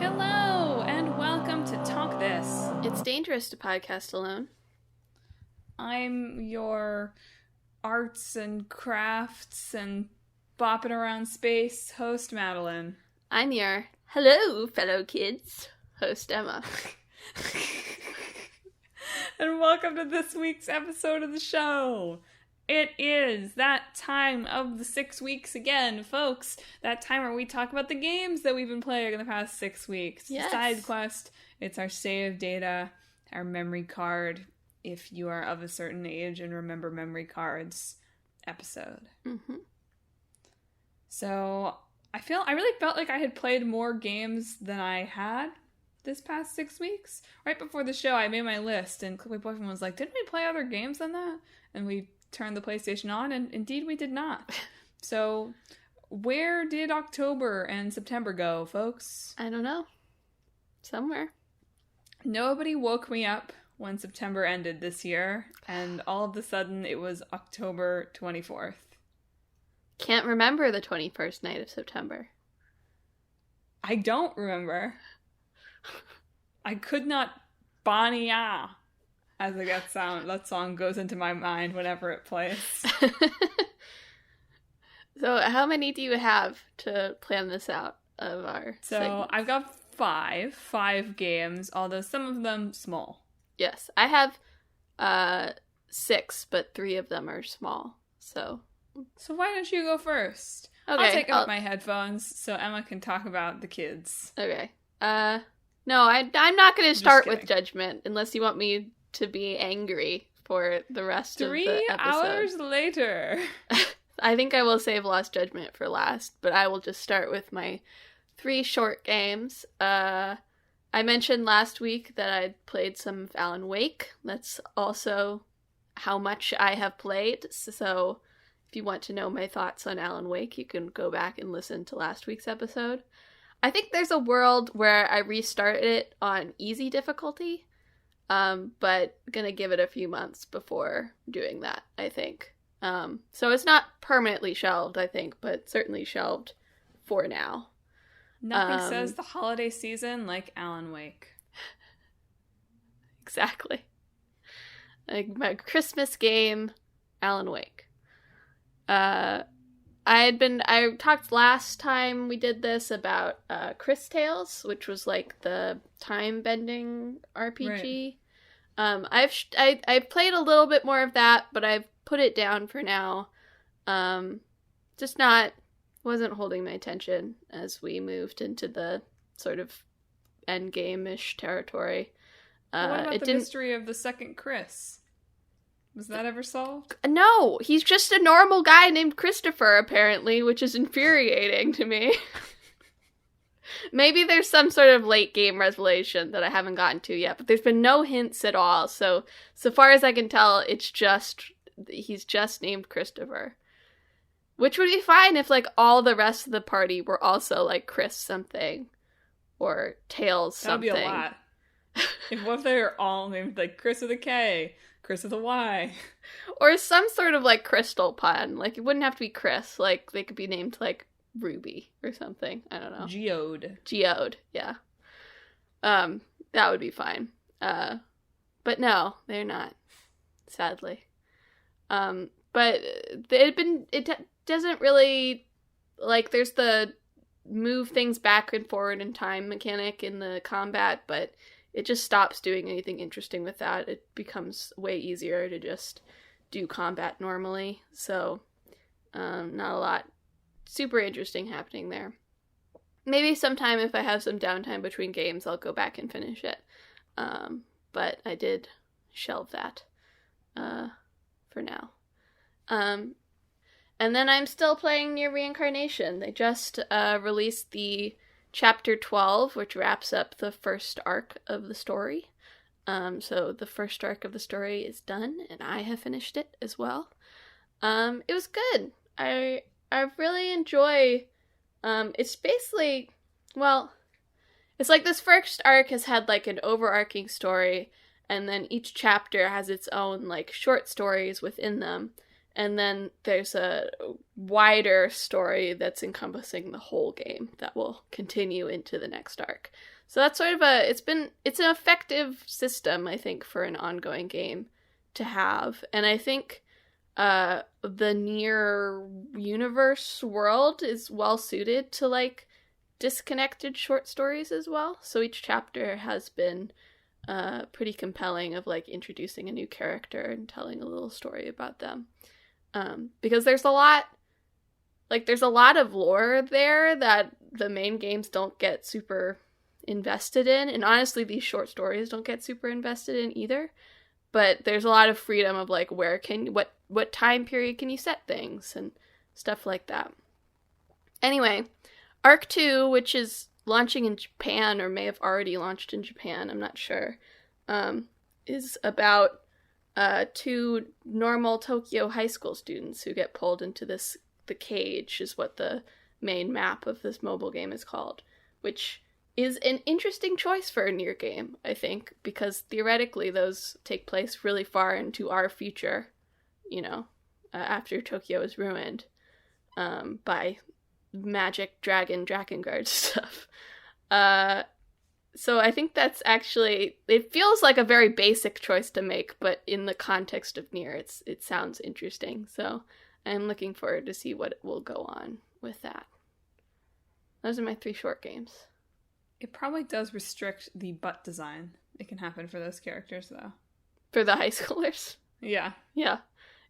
Hello, and welcome to Talk This. It's dangerous to podcast alone. I'm your arts and crafts and bopping around space host, Madelyn. I'm your hello, fellow kids host, Emma. And welcome to this week's episode of the show. It is that time of the 6 weeks again, folks. That time where we talk about the games that we've been playing in the past 6 weeks. Yes. Side quest, it's our save data, our memory card, if you are of a certain age and remember memory cards episode. Mm-hmm. So, I really felt like I had played more games than I had this past 6 weeks. Right before the show, I made my list, and my boyfriend was like, didn't we play other games than that? And we turned the PlayStation on, and indeed we did not. So, where did October and September go, folks? I don't know. Somewhere. Nobody woke me up when September ended this year, and all of a sudden it was October 24th. Can't remember the 21st night of September. I don't remember. I could not Bonnie Ah, as that song goes into my mind whenever it plays. So how many do you have to plan this out of our segments? I've got five games, although some of them small. Yes, I have 6, but 3 of them are small. So why don't you go first? Okay, I'll take out my headphones so Emma can talk about the kids. Okay. No, I'm not going to start kidding. with judgment unless you want me to be angry for the rest of the episode. 3 hours later. I think I will save Lost Judgment for last, but I will just start with my 3 short games. I mentioned last week that I'd played some of Alan Wake. That's also how much I have played. So if you want to know my thoughts on Alan Wake, you can go back and listen to last week's episode. I think there's a world where I restarted it on easy difficulty, but gonna give it a few months before doing that, I think. So it's not permanently shelved, I think, but certainly shelved for now. Nothing says the holiday season like Alan Wake. Exactly. Like my Christmas game, Alan Wake. I talked last time we did this about Chris Tales, which was like the time-bending RPG. Right. I've played a little bit more of that, but I've put it down for now. Wasn't holding my attention as we moved into the sort of endgame-ish territory. What about the mystery of the second Chris? Was that ever solved? No, he's just a normal guy named Christopher, apparently, which is infuriating to me. Maybe there's some sort of late game revelation that I haven't gotten to yet, but there's been no hints at all, so far as I can tell, he's just named Christopher. Which would be fine if, like, all the rest of the party were also, like, Chris something, or Tails something. That'd be a lot. What if they were all named, like, Chris with a K, Chris with a Y? Or some sort of, like, crystal pun. Like, it wouldn't have to be Chris. Like, they could be named, like, Ruby or something. I don't know. Geode, yeah. That would be fine. But no, they're not. Sadly. But it doesn't really, like, there's the move things back and forward in time mechanic in the combat, but it just stops doing anything interesting with that. It becomes way easier to just do combat normally. So, not a lot super interesting happening there. Maybe sometime if I have some downtime between games, I'll go back and finish it. But I did shelve that for now. And then I'm still playing Near Reincarnation. They just released the Chapter 12, which wraps up the first arc of the story. So the first arc of the story is done, and I have finished it as well. It was good. I really enjoy... it's basically... Well, it's like this first arc has had, like, an overarching story, and then each chapter has its own, like, short stories within them. And then there's a wider story that's encompassing the whole game that will continue into the next arc. So that's sort of it's an effective system, I think, for an ongoing game to have. And I think the Nier universe world is well suited to like disconnected short stories as well. So each chapter has been pretty compelling of like introducing a new character and telling a little story about them. Because there's a lot of lore there that the main games don't get super invested in, and honestly these short stories don't get super invested in either. But there's a lot of freedom of like what time period can you set things and stuff like that. Anyway, Arc 2, which is launching in Japan, or may have already launched in Japan, I'm not sure, is about 2 normal Tokyo high school students who get pulled into the cage, is what the main map of this mobile game is called, which is an interesting choice for a Nier game, I think, because theoretically those take place really far into our future, after Tokyo is ruined by magic Drakengard stuff. So I think that's actually, it feels like a very basic choice to make, but in the context of Nier, it sounds interesting. So I'm looking forward to see what will go on with that. Those are my 3 short games. It probably does restrict the butt design. It can happen for those characters, though. For the high schoolers? Yeah. Yeah.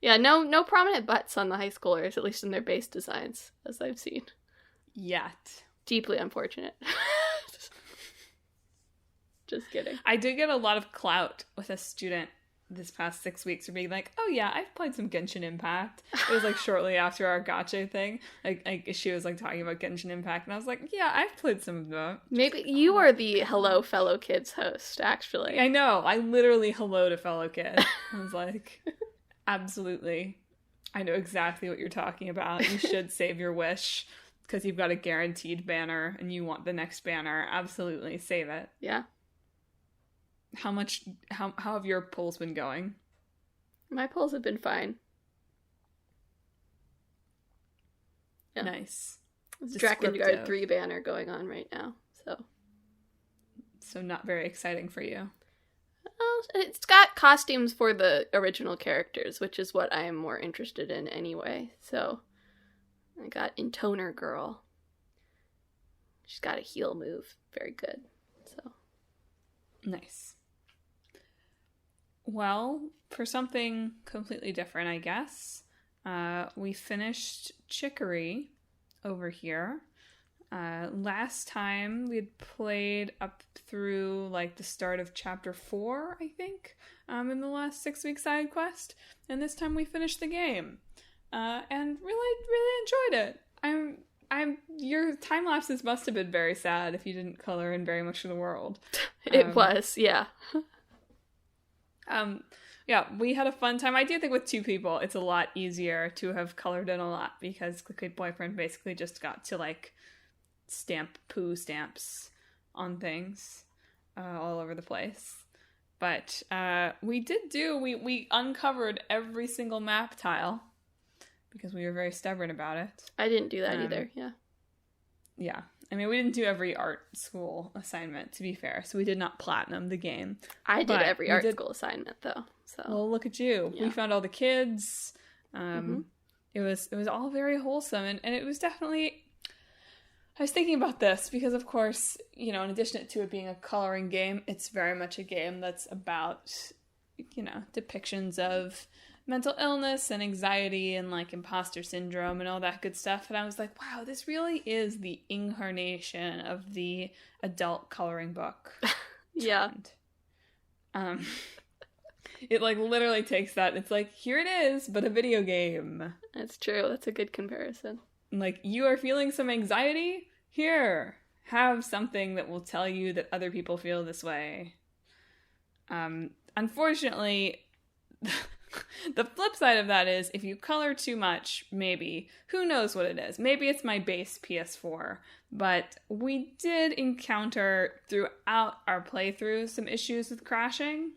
Yeah, no prominent butts on the high schoolers, at least in their base designs, as I've seen. Yet. Deeply unfortunate. Just kidding. I did get a lot of clout with a student this past 6 weeks for being like, oh yeah, I've played some Genshin Impact. It was like shortly after our gacha thing. Like she was like talking about Genshin Impact, and I was like, yeah, I've played some of that. Maybe you are the Hello Fellow Kids host, actually. I know. I literally hello to fellow kid. I was like, absolutely. I know exactly what you're talking about. You should save your wish because you've got a guaranteed banner and you want the next banner. Absolutely. Save it. Yeah. How have your polls been going? My polls have been fine. Yeah. Nice. It's Drakengard 3 banner going on right now, So not very exciting for you. Well, it's got costumes for the original characters, which is what I am more interested in anyway. So I got Intoner Girl. She's got a heal move. Very good. So nice. Well, for something completely different, I guess, we finished Chicory over here. Last time we had played up through like the start of chapter 4, I think, in the last 6 week side quest, and this time we finished the game, and really enjoyed it. Your time lapses must have been very sad if you didn't color in very much of the world. It was, yeah. Yeah, we had a fun time. I do think with 2 people, it's a lot easier to have colored in a lot because Clickbait Boyfriend basically just got to like stamp poo stamps on things all over the place. But we uncovered every single map tile because we were very stubborn about it. I didn't do that either, yeah. Yeah. I mean, we didn't do every art school assignment, to be fair, so we did not platinum the game. I did every art school assignment, though. So. Well, look at you. Yeah. We found all the kids. It was all very wholesome, and it was definitely... I was thinking about this because, of course, in addition to it being a coloring game, it's very much a game that's about, depictions of mental illness and anxiety and like imposter syndrome and all that good stuff. And I was like, wow, this really is the incarnation of the adult coloring book. Yeah. It like literally takes that. It's like, here it is, but a video game. That's true. That's a good comparison. Like, you are feeling some anxiety? Here, have something that will tell you that other people feel this way. Unfortunately, the flip side of that is if you color too much, maybe, who knows what it is. Maybe it's my base PS4, but we did encounter throughout our playthrough some issues with crashing.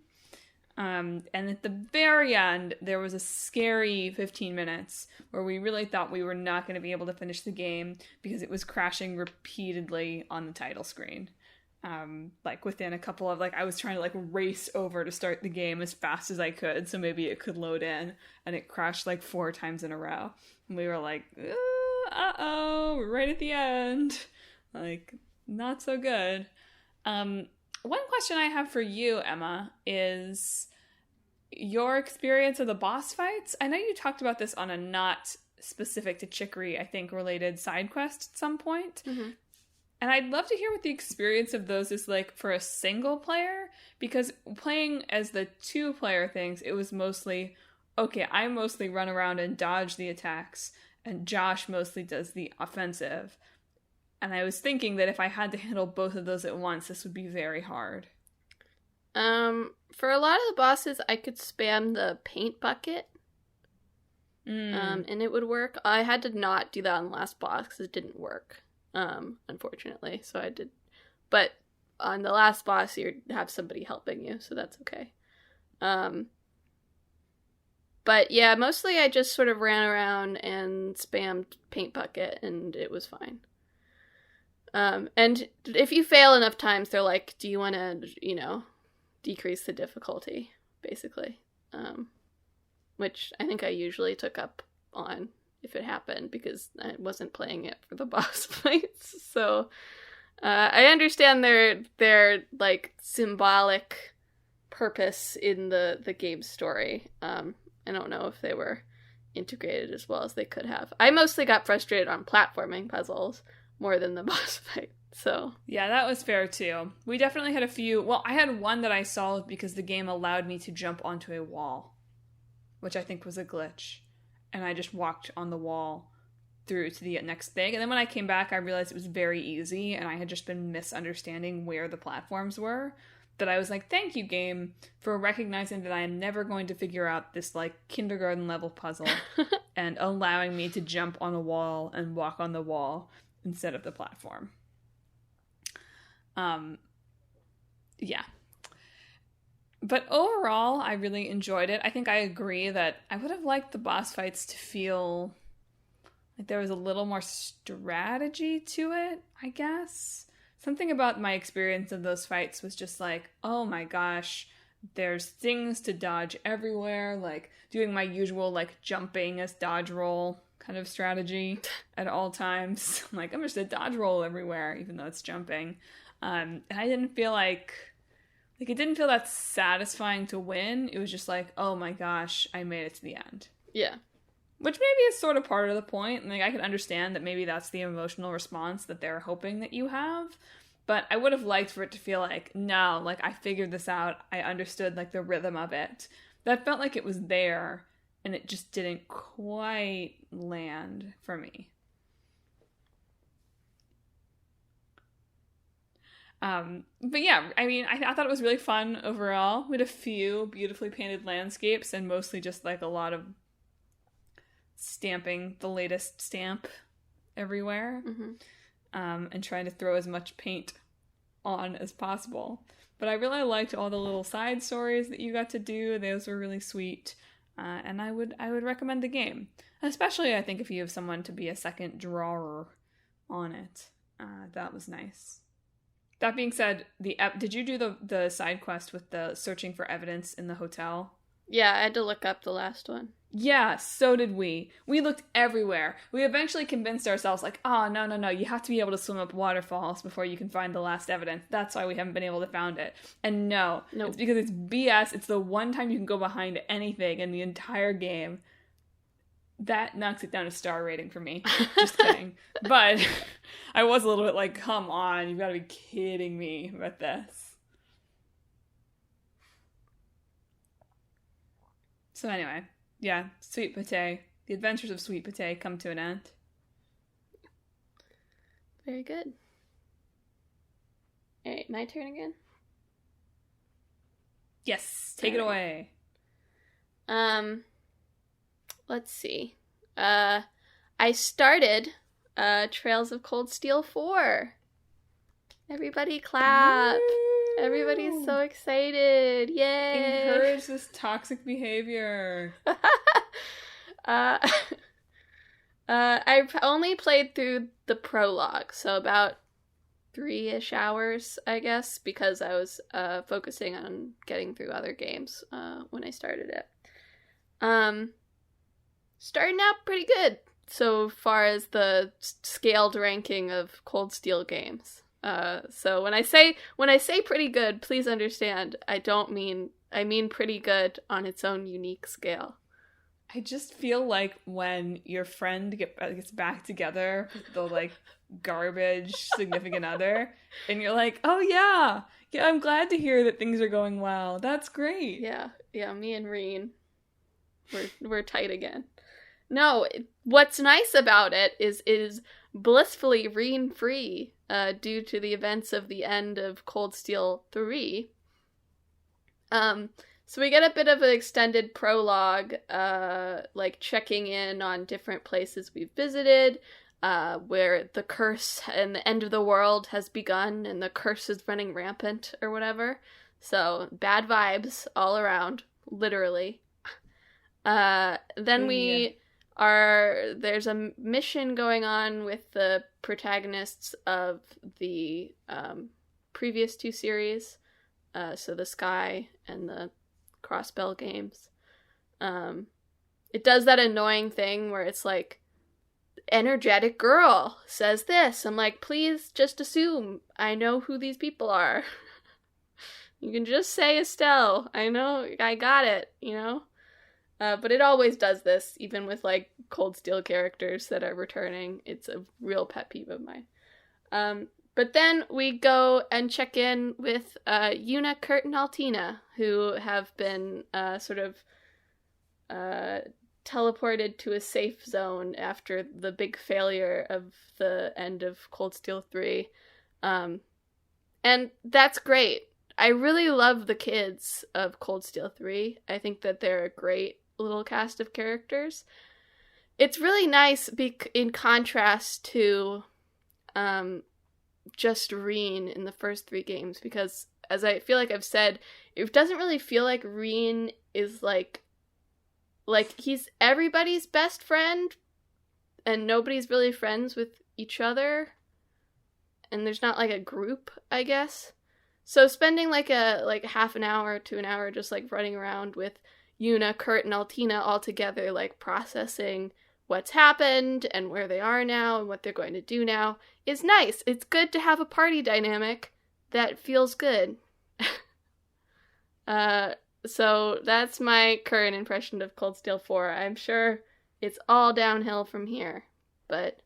And at the very end, there was a scary 15 minutes where we really thought we were not going to be able to finish the game because it was crashing repeatedly on the title screen. Like within a couple of, like, I was trying to like race over to start the game as fast as I could so maybe it could load in, and it crashed like 4 times in a row. And we were like, uh-oh, we're right at the end. Like, not so good. One question I have for you, Emma, is your experience of the boss fights. I know you talked about this on a not specific to Chicory, I think, related side quest at some point. Mm-hmm. And I'd love to hear what the experience of those is like for a single player, because playing as the 2-player things, it was mostly, okay, I mostly run around and dodge the attacks, and Josh mostly does the offensive. And I was thinking that if I had to handle both of those at once, this would be very hard. For a lot of the bosses, I could spam the paint bucket. And it would work. I had to not do that on the last boss because it didn't work. Unfortunately, so I did, but on the last boss you have somebody helping you, so that's okay. But yeah, mostly I just sort of ran around and spammed paint bucket, and it was fine. And if you fail enough times, they're like, do you want to, decrease the difficulty, basically, which I think I usually took up on if it happened, because I wasn't playing it for the boss fights. So I understand their like symbolic purpose in the game story. I don't know if they were integrated as well as they could have. I mostly got frustrated on platforming puzzles more than the boss fight. So yeah, that was fair too. We definitely had a few. Well, I had one that I solved because the game allowed me to jump onto a wall, which I think was a glitch. And I just walked on the wall through to the next thing. And then when I came back, I realized it was very easy, and I had just been misunderstanding where the platforms were. That I was like, thank you, game, for recognizing that I am never going to figure out this, like, kindergarten level puzzle and allowing me to jump on a wall and walk on the wall instead of the platform. Yeah. But overall, I really enjoyed it. I think I agree that I would have liked the boss fights to feel like there was a little more strategy to it, I guess. Something about my experience of those fights was just like, oh my gosh, there's things to dodge everywhere, like doing my usual like jumping as dodge roll kind of strategy at all times. Like, I'm just a dodge roll everywhere, even though it's jumping. And I didn't feel like it didn't feel that satisfying to win. It was just like, oh my gosh, I made it to the end. Yeah. Which maybe is sort of part of the point. Like, I can understand that maybe that's the emotional response that they're hoping that you have. But I would have liked for it to feel like, no, like, I figured this out. I understood, like, the rhythm of it. That felt like it was there, and it just didn't quite land for me. But yeah, I mean, I thought it was really fun overall. We had a few beautifully painted landscapes and mostly just like a lot of stamping the latest stamp everywhere. Mm-hmm. And trying to throw as much paint on as possible. But I really liked all the little side stories that you got to do. Those were really sweet. And I would recommend the game. Especially, I think, if you have someone to be a second drawer on it. That was nice. That being said, did you do the side quest with the searching for evidence in the hotel? Yeah, I had to look up the last one. Yeah, so did we. We looked everywhere. We eventually convinced ourselves, like, oh, no, you have to be able to swim up waterfalls before you can find the last evidence. That's why we haven't been able to find it. And no, it's because it's BS. It's the one time you can go behind anything in the entire game. That knocks it down a star rating for me. Just kidding. But I was a little bit like, come on, you've got to be kidding me with this. So anyway, yeah, Sweet Pate. The adventures of Sweet Pate come to an end. Very good. Alright, my turn again? Yes, take it away. Let's see. I started Trails of Cold Steel 4. Everybody clap. Everybody's so excited. Yay! Encourage this toxic behavior. I've only played through the prologue, so about 3-ish hours, I guess, because I was focusing on getting through other games when I started it. Starting out pretty good so far as the scaled ranking of Cold Steel games. So when I say pretty good, please understand, I mean pretty good on its own unique scale. I just feel like when your friend gets back together with the, like, garbage significant other, and you're like, oh yeah, I'm glad to hear that things are going well. That's great. Yeah, me and Reen, we're tight again. No, what's nice about it is blissfully Reen-free due to the events of the end of Cold Steel 3. So we get a bit of an extended prologue, like checking in on different places we've visited, where the curse and the end of the world has begun and the curse is running rampant or whatever. So bad vibes all around, literally. Then there's a mission going on with the protagonists of the previous 2 series, so the Sky and the Crossbell games. It does that annoying thing where it's like, energetic girl says this. I'm like, please just assume I know who these people are. You can just say Estelle. I know, I got it, you know? But it always does this, even with, like, Cold Steel characters that are returning. It's a real pet peeve of mine. But then we go and check in with Yuna, Kurt, and Altina, who have been sort of teleported to a safe zone after the big failure of the end of Cold Steel 3. And that's great. I really love the kids of Cold Steel 3. I think that they're a great little cast of characters. It's really nice in contrast to just Reen in the first 3 games, because as I feel like I've said, it doesn't really feel like Reen is like he's everybody's best friend and nobody's really friends with each other, and there's not like a group, I guess. So spending like half an hour to an hour just like running around with Yuna, Kurt, and Altina all together, like processing what's happened and where they are now and what they're going to do now is nice. It's good to have a party dynamic that feels good. So that's my current impression of Cold Steel 4. I'm sure it's all downhill from here, but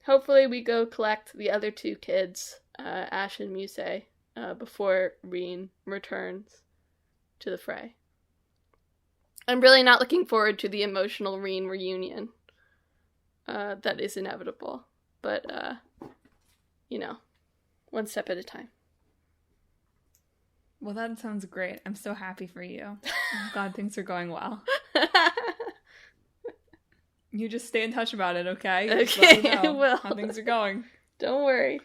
hopefully we go collect the other 2 kids, Ash and Musei, before Reen returns to the fray. I'm really not looking forward to the emotional Reen reunion. That is inevitable. But, you know, one step at a time. Well, that sounds great. I'm so happy for you. I'm glad things are going well. You just stay in touch about it, okay? Just let me know I will. How things are going. Don't worry.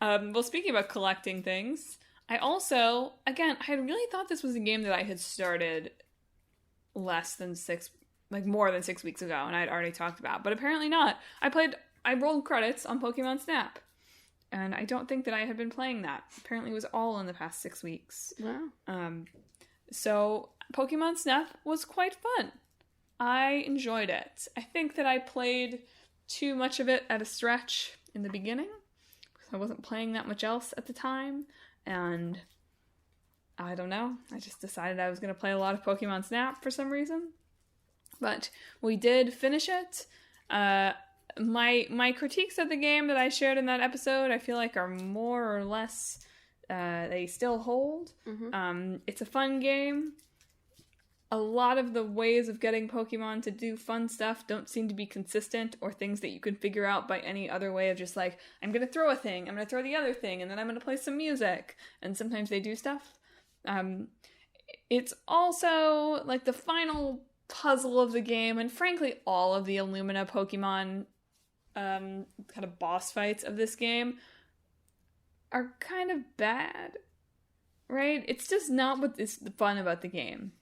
Well, speaking about collecting things, I also, again, I had really thought this was a game that I had started more than 6 weeks ago, and I had already talked about, but apparently not. I rolled credits on Pokemon Snap, and I don't think that I had been playing that. Apparently it was all in the past 6 weeks. Wow. So Pokemon Snap was quite fun. I enjoyed it. I think that I played too much of it at a stretch in the beginning, because I wasn't playing that much else at the time. And I don't know, I just decided I was going to play a lot of Pokemon Snap for some reason. But we did finish it. My critiques of the game that I shared in that episode, I feel like are more or less, they still hold. Mm-hmm. It's a fun game. A lot of the ways of getting Pokemon to do fun stuff don't seem to be consistent or things that you can figure out by any other way of just like, I'm going to throw a thing, I'm going to throw the other thing, and then I'm going to play some music. And sometimes they do stuff. It's also like the final puzzle of the game, and frankly all of the Illumina Pokemon kind of boss fights of this game are kind of bad, right? It's just not what is fun about the game.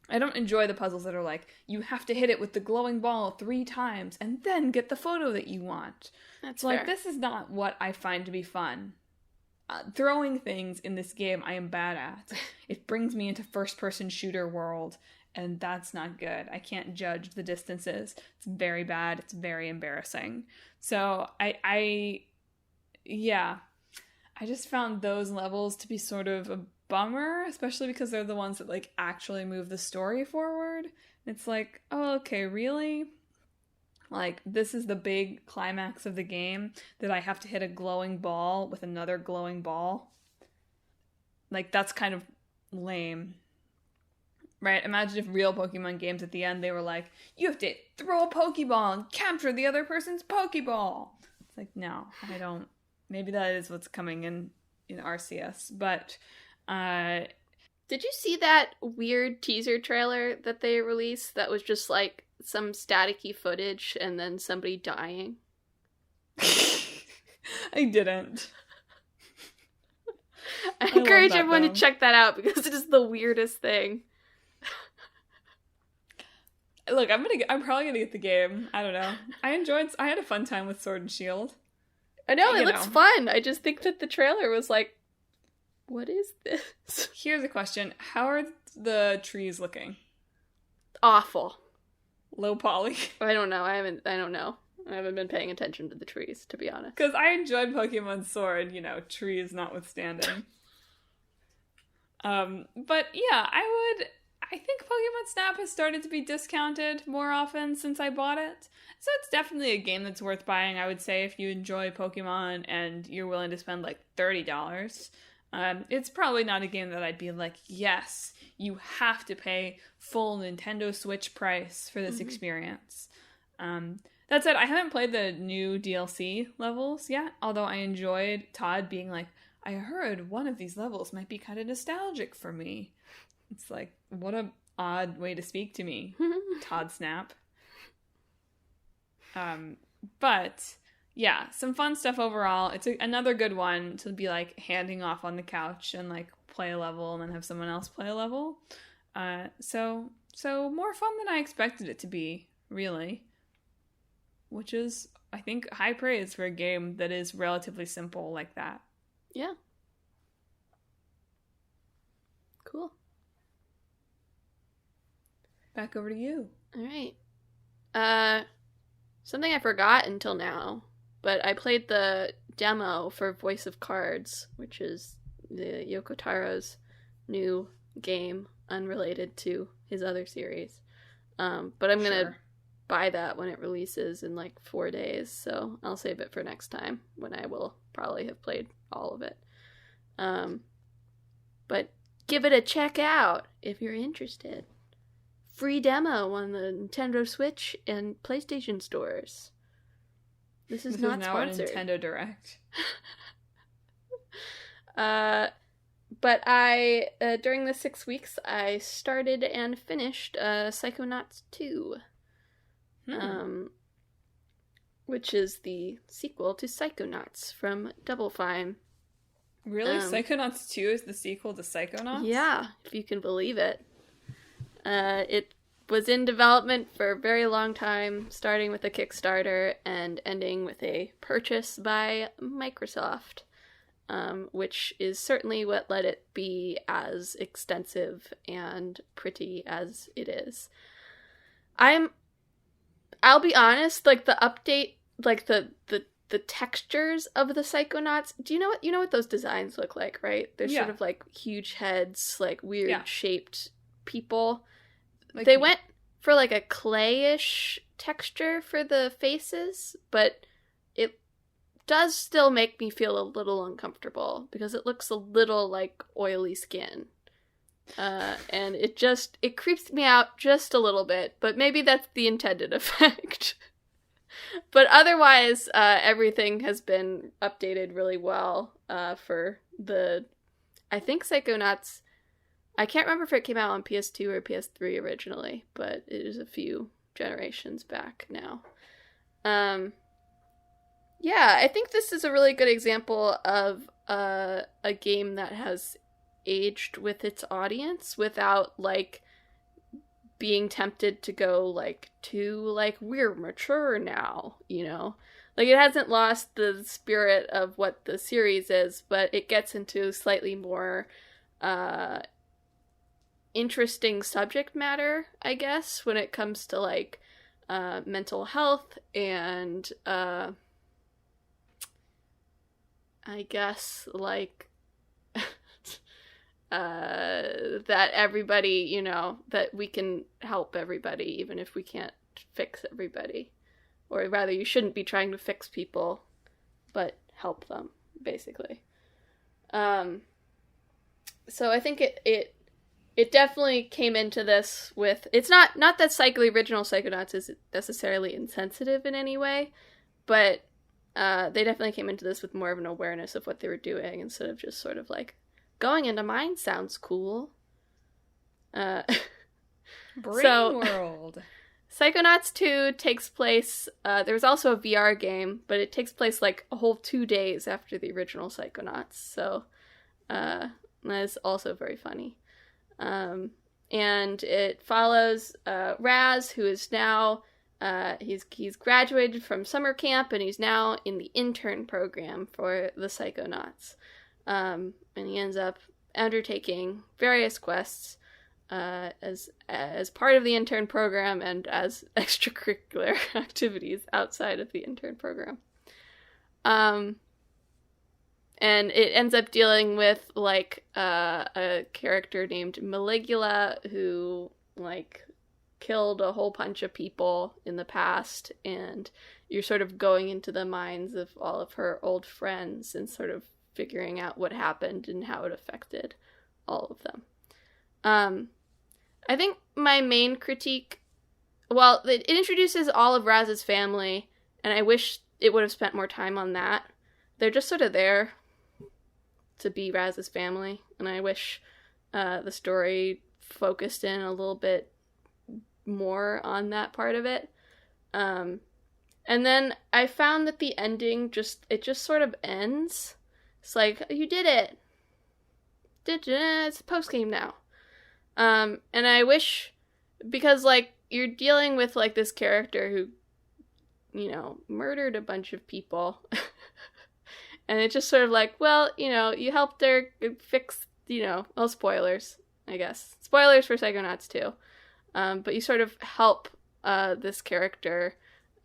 I don't enjoy the puzzles that are like, you have to hit it with the glowing ball 3 times and then get the photo that you want. That's fair. Like, this is not what I find to be fun. Throwing things in this game I am bad at. It brings me into first-person shooter world, and that's not good. I can't judge the distances. It's very bad. It's very embarrassing. So I just found those levels to be sort of a bummer, especially because they're the ones that like actually move the story forward. It's like, oh, okay, really? Like, this is the big climax of the game, that I have to hit a glowing ball with another glowing ball? Like, that's kind of lame. Right? Imagine if real Pokemon games at the end, they were like, you have to throw a Pokeball and capture the other person's Pokeball. It's like, no, I don't. Maybe that is what's coming in RCS. But, did you see that weird teaser trailer that they released that was just like some staticky footage and then somebody dying? I didn't. I encourage everyone to check that out because it is the weirdest thing. Look, I'm probably gonna get the game. I don't know. I had a fun time with Sword and Shield. I know, it looks fun. I just think that the trailer was like, what is this? Here's a question. How are the trees looking? Awful. Low poly? I don't know. I don't know. I haven't been paying attention to the trees, to be honest. Because I enjoyed Pokemon Sword, trees notwithstanding. But yeah, I think Pokemon Snap has started to be discounted more often since I bought it. So it's definitely a game that's worth buying, I would say, if you enjoy Pokemon and you're willing to spend like $30. It's probably not a game that I'd be like, yes, you have to pay full Nintendo Switch price for this experience. That said, I haven't played the new DLC levels yet, although I enjoyed Todd being like, I heard one of these levels might be kind of nostalgic for me. It's like, what a odd way to speak to me, Todd Snap. But yeah, some fun stuff overall. It's another good one to be like handing off on the couch and like play a level and then have someone else play a level. So more fun than I expected it to be, really. Which is, I think, high praise for a game that is relatively simple like that. Yeah. Cool. Back over to you. All right. Something I forgot until now, but I played the demo for Voice of Cards, which is the Yoko Taro's new game, unrelated to his other series. But I'm gonna buy that when it releases in like 4 days, so I'll save it for next time when I will probably have played all of it. But give it a check out if you're interested. Free demo on the Nintendo Switch and PlayStation stores. This is not sponsored. A Nintendo Direct. But I, during the 6 weeks, I started and finished Psychonauts 2. Which is the sequel to Psychonauts from Double Fine. Really? Psychonauts 2 is the sequel to Psychonauts? Yeah, if you can believe it. It was in development for a very long time, starting with a Kickstarter and ending with a purchase by Microsoft, which is certainly what let it be as extensive and pretty as it is. I'll be honest, like the update, like the textures of the Psychonauts, you know what those designs look like, right? They're sort of like huge heads, like weird shaped people. Like, they went for like a clayish texture for the faces, but it does still make me feel a little uncomfortable because it looks a little like oily skin. And it creeps me out just a little bit, but maybe that's the intended effect. But otherwise, everything has been updated really well for I think Psychonauts, I can't remember if it came out on PS2 or PS3 originally, but it is a few generations back now. Yeah, I think this is a really good example of a game that has aged with its audience without, like, being tempted to go, like, too, like, we're mature now, you know? Like, it hasn't lost the spirit of what the series is, but it gets into slightly more interesting subject matter, I guess, when it comes to, like, mental health and, I guess, like, that everybody, you know, that we can help everybody even if we can't fix everybody. Or rather, you shouldn't be trying to fix people, but help them, basically. So I think it definitely came into this with... It's not that the original Psychonauts is necessarily insensitive in any way, but they definitely came into this with more of an awareness of what they were doing instead of just sort of like, going into mine sounds cool. Brain World. Psychonauts 2 takes place... there's also a VR game, but it takes place like a whole 2 days after the original Psychonauts, so that is also very funny. And it follows Raz, who is now... he's graduated from summer camp, and he's now in the intern program for the Psychonauts. And he ends up undertaking various quests as part of the intern program and as extracurricular activities outside of the intern program. And it ends up dealing with, like, a character named Maligula who, like, killed a whole bunch of people in the past, and you're sort of going into the minds of all of her old friends and sort of figuring out what happened and how it affected all of them. I think my main critique... Well, it introduces all of Raz's family, and I wish it would have spent more time on that. They're just sort of there to be Raz's family, and I wish the story focused in a little bit more on that part of it. And then I found that the ending just sort of ends. It's like, you did it. It's a post-game now. And I wish, because, like, you're dealing with, like, this character who, you know, murdered a bunch of people. And it's just sort of like, well, you know, you helped her fix, you know, well, spoilers, I guess. Spoilers for Psychonauts 2. But you sort of help this character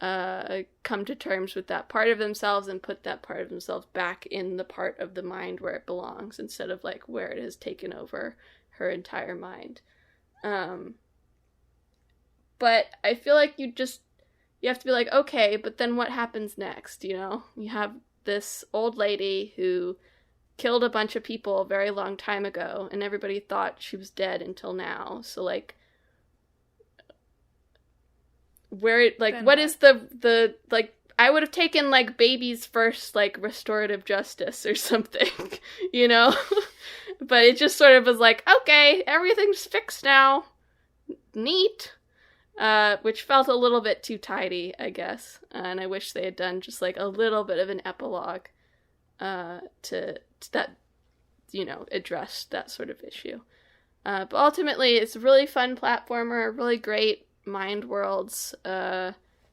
come to terms with that part of themselves and put that part of themselves back in the part of the mind where it belongs, instead of, like, where it has taken over her entire mind. But I feel like you have to be like, okay, but then what happens next, you know? You have this old lady who killed a bunch of people a very long time ago, and everybody thought she was dead until now. So, like, where, like, then what is the like, I would have taken, like, baby's first, like, restorative justice or something, you know? But it just sort of was like, okay, everything's fixed now. Neat. Which felt a little bit too tidy, I guess. And I wish they had done just, like, a little bit of an epilogue to that, you know, address that sort of issue. But ultimately, it's a really fun platformer, really great mind worlds,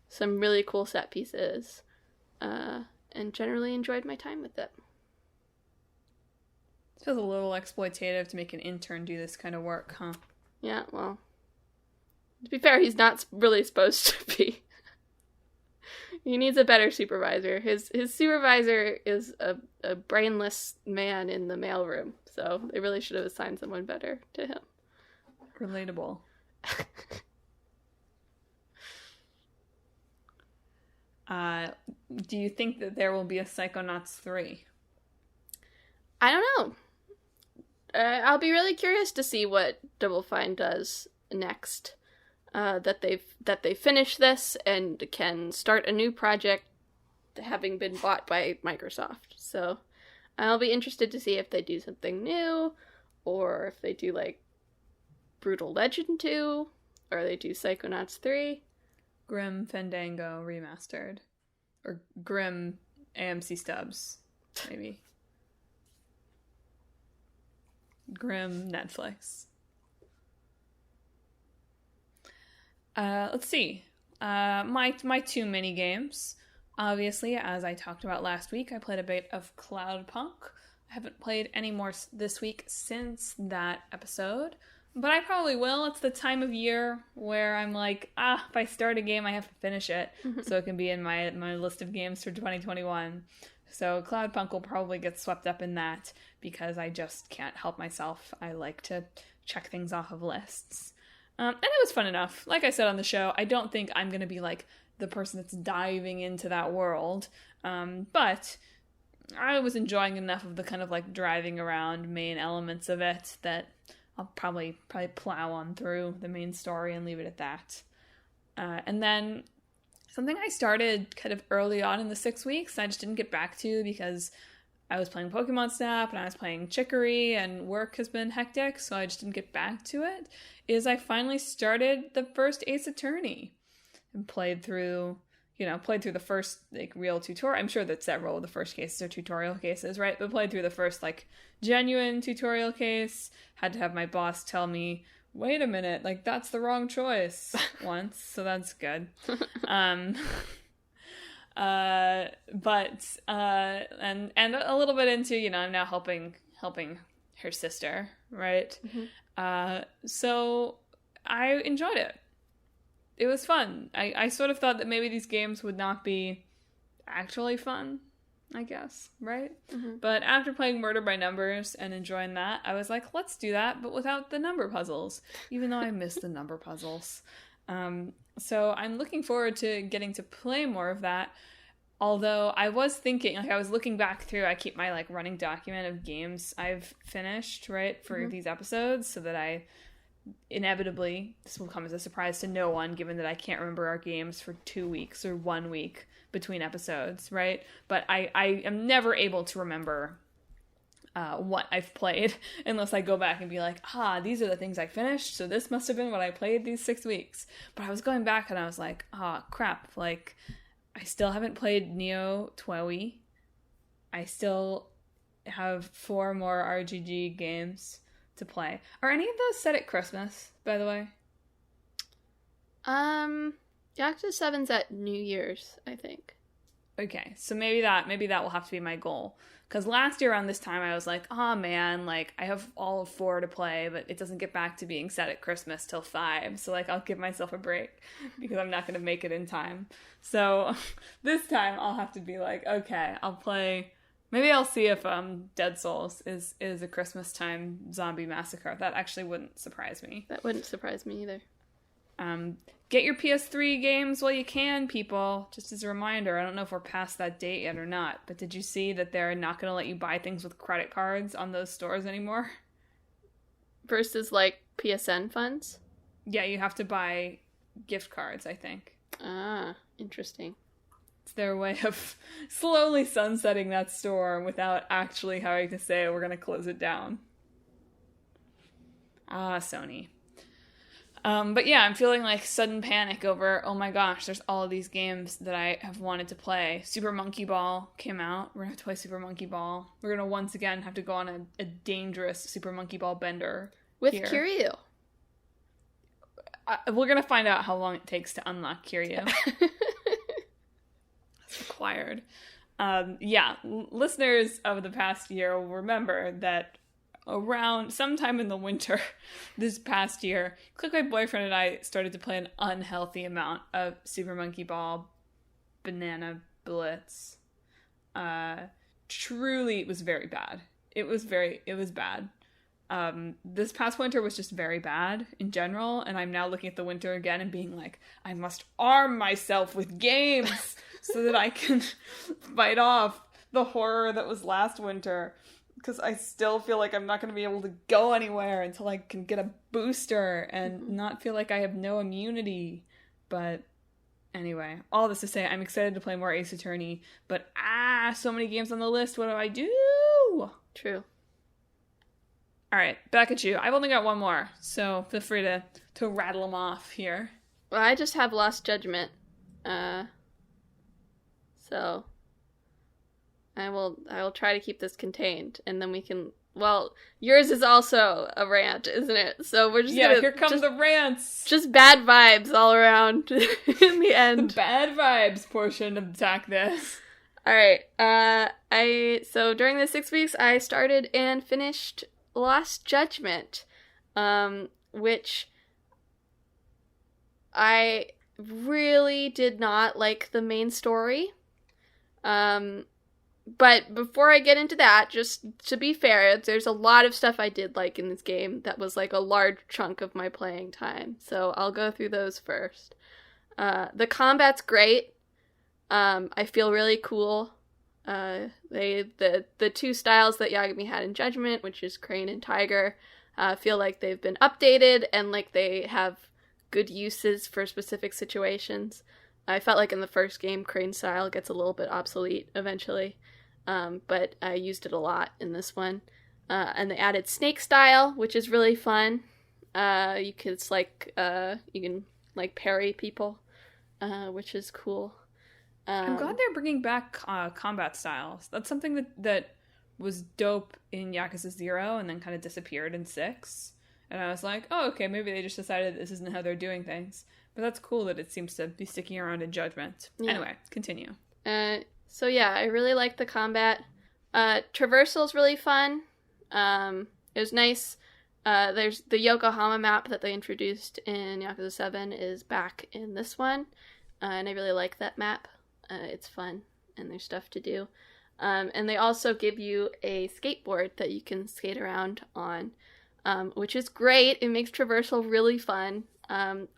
some really cool set pieces, and generally enjoyed my time with it. It feels a little exploitative to make an intern do this kind of work, huh? Yeah, well, to be fair, he's not really supposed to be. He needs a better supervisor. His supervisor is a brainless man in the mailroom, so they really should have assigned someone better to him. Relatable. Do you think that there will be a Psychonauts 3? I don't know. I'll be really curious to see what Double Fine does next. That they finish this and can start a new project, having been bought by Microsoft. So I'll be interested to see if they do something new, or if they do, like, Brutal Legend 2, or they do Psychonauts 3. Grim Fandango Remastered. Or Grim AMC Stubs, maybe. Grim Netflix. Let's see. My two mini games. Obviously, as I talked about last week, I played a bit of Cloudpunk. I haven't played any more this week since that episode, but I probably will. It's the time of year where I'm like, if I start a game, I have to finish it, so it can be in my list of games for 2021. So Cloudpunk will probably get swept up in that because I just can't help myself. I like to check things off of lists. And it was fun enough. Like I said on the show, I don't think I'm going to be like the person that's diving into that world. But I was enjoying enough of the kind of like driving around main elements of it that I'll probably plow on through the main story and leave it at that. And then something I started kind of early on in the 6 weeks, I just didn't get back to because I was playing Pokemon Snap and I was playing Chicory and work has been hectic, so I just didn't get back to it, is I finally started the first Ace Attorney and played through the first like real tutorial. I'm sure that several of the first cases are tutorial cases, right? But played through the first like genuine tutorial case, had to have my boss tell me, wait a minute, like that's the wrong choice once, so that's good. And a little bit into, I'm now helping her sister, right? Mm-hmm. So I enjoyed it. It was fun. I sort of thought that maybe these games would not be actually fun, I guess, right? Mm-hmm. But after playing Murder by Numbers and enjoying that, I was like, let's do that, but without the number puzzles, even though I miss the number puzzles. So I'm looking forward to getting to play more of that. Although I was thinking, like I was looking back through, I keep my like running document of games I've finished, right, for mm-hmm. these episodes, so that I inevitably, this will come as a surprise to no one, given that I can't remember our games for 2 weeks or 1 week between episodes, right? But I am never able to remember what I've played unless I go back and be like, these are the things I finished, so this must have been what I played these 6 weeks. But I was going back and I was like, crap, like I still haven't played Neo Twowie. I still have 4 more RGG games to play. Are any of those set at Christmas, by the way? Yakuza 7's at New Year's, I think. Okay, so maybe that will have to be my goal. Because last year around this time I was like, man, like I have all of 4 to play, but it doesn't get back to being set at Christmas till 5. So like I'll give myself a break because I'm not going to make it in time. So this time I'll have to be like, okay, I'll play. Maybe I'll see if Dead Souls is a Christmas time zombie massacre. That actually wouldn't surprise me. That wouldn't surprise me either. Get your PS3 games while you can, people. Just as a reminder, I don't know if we're past that date yet or not, but did you see that they're not going to let you buy things with credit cards on those stores anymore? Versus, like, PSN funds? Yeah, you have to buy gift cards, I think. Interesting. It's their way of slowly sunsetting that store without actually having to say, we're going to close it down. Sony. But yeah, I'm feeling like sudden panic over, oh my gosh, there's all of these games that I have wanted to play. Super Monkey Ball came out. We're going to have to play Super Monkey Ball. We're going to once again have to go on a dangerous Super Monkey Ball bender. With Kiryu. We're going to find out how long it takes to unlock Kiryu. That's required. Listeners of the past year will remember that around sometime in the winter this past year, Click My Boyfriend and I started to play an unhealthy amount of Super Monkey Ball Banana Blitz. Truly, it was very bad. It was bad. This past winter was just very bad in general, and I'm now looking at the winter again and being like, I must arm myself with games so that I can fight off the horror that was last winter. Because I still feel like I'm not going to be able to go anywhere until I can get a booster and not feel like I have no immunity. But anyway, all this to say, I'm excited to play more Ace Attorney. But so many games on the list. What do I do? True. All right, back at you. I've only got one more, so feel free to rattle them off here. Well, I just have Lost Judgment. So I will try to keep this contained, and then we can. Well, yours is also a rant, isn't it? So we're just gonna, here come the rants. Just bad vibes all around in the end. The bad vibes portion of Attack This. All right. So during the 6 weeks, I started and finished Lost Judgment, which I really did not like the main story. But before I get into that, just to be fair, there's a lot of stuff I did like in this game that was like a large chunk of my playing time. So I'll go through those first. The combat's great. I feel really cool. The two styles that Yagami had in Judgment, which is Crane and Tiger, feel like they've been updated and like they have good uses for specific situations. I felt like in the first game, Crane style gets a little bit obsolete eventually. But I used it a lot in this one. And they added Snake style, which is really fun. You can parry people, which is cool. I'm glad they're bringing back combat styles. That's something that was dope in Yakuza 0 and then kind of disappeared in 6. And I was like, oh, okay, maybe they just decided this isn't how they're doing things. But that's cool that it seems to be sticking around in Judgment. Yeah. Anyway, continue. So yeah, I really like the combat. Traversal's really fun. It was nice. There's the Yokohama map that they introduced in Yakuza 7 is back in this one. And I really like that map. It's fun, and there's stuff to do. And they also give you a skateboard that you can skate around on, which is great. It makes traversal really fun.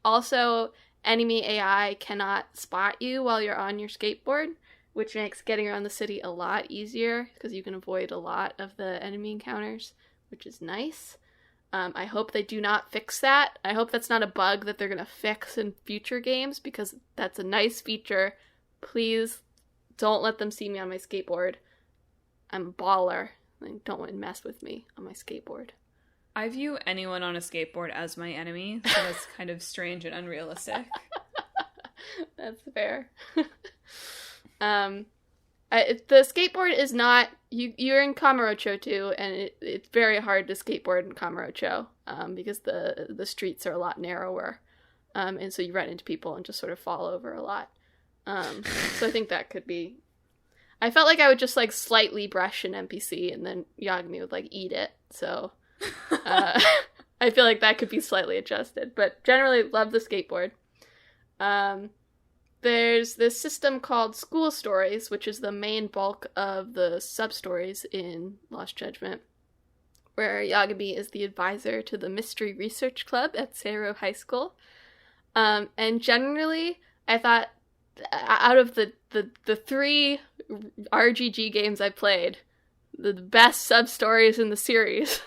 Also, enemy AI cannot spot you while you're on your skateboard, which makes getting around the city a lot easier because you can avoid a lot of the enemy encounters, which is nice. I hope they do not fix that. I hope that's not a bug that they're going to fix in future games because that's a nice feature. Please don't let them see me on my skateboard. I'm a baller. Like, don't mess with me on my skateboard. I view anyone on a skateboard as my enemy, so that's kind of strange and unrealistic. That's fair. The skateboard is not... You're in Kamurocho too, and it's very hard to skateboard in Kamurocho because the streets are a lot narrower. And so you run into people and just sort of fall over a lot. So I think that could be... I felt like I would just like slightly brush an NPC and then Yagami would like eat it. So I feel like that could be slightly adjusted. But generally love the skateboard. There's this system called School Stories, which is the main bulk of the sub-stories in Lost Judgment, where Yagami is the advisor to the Mystery Research Club at Seiro High School. And generally, I thought out of the 3 RGG games I played, the best sub-stories in the series.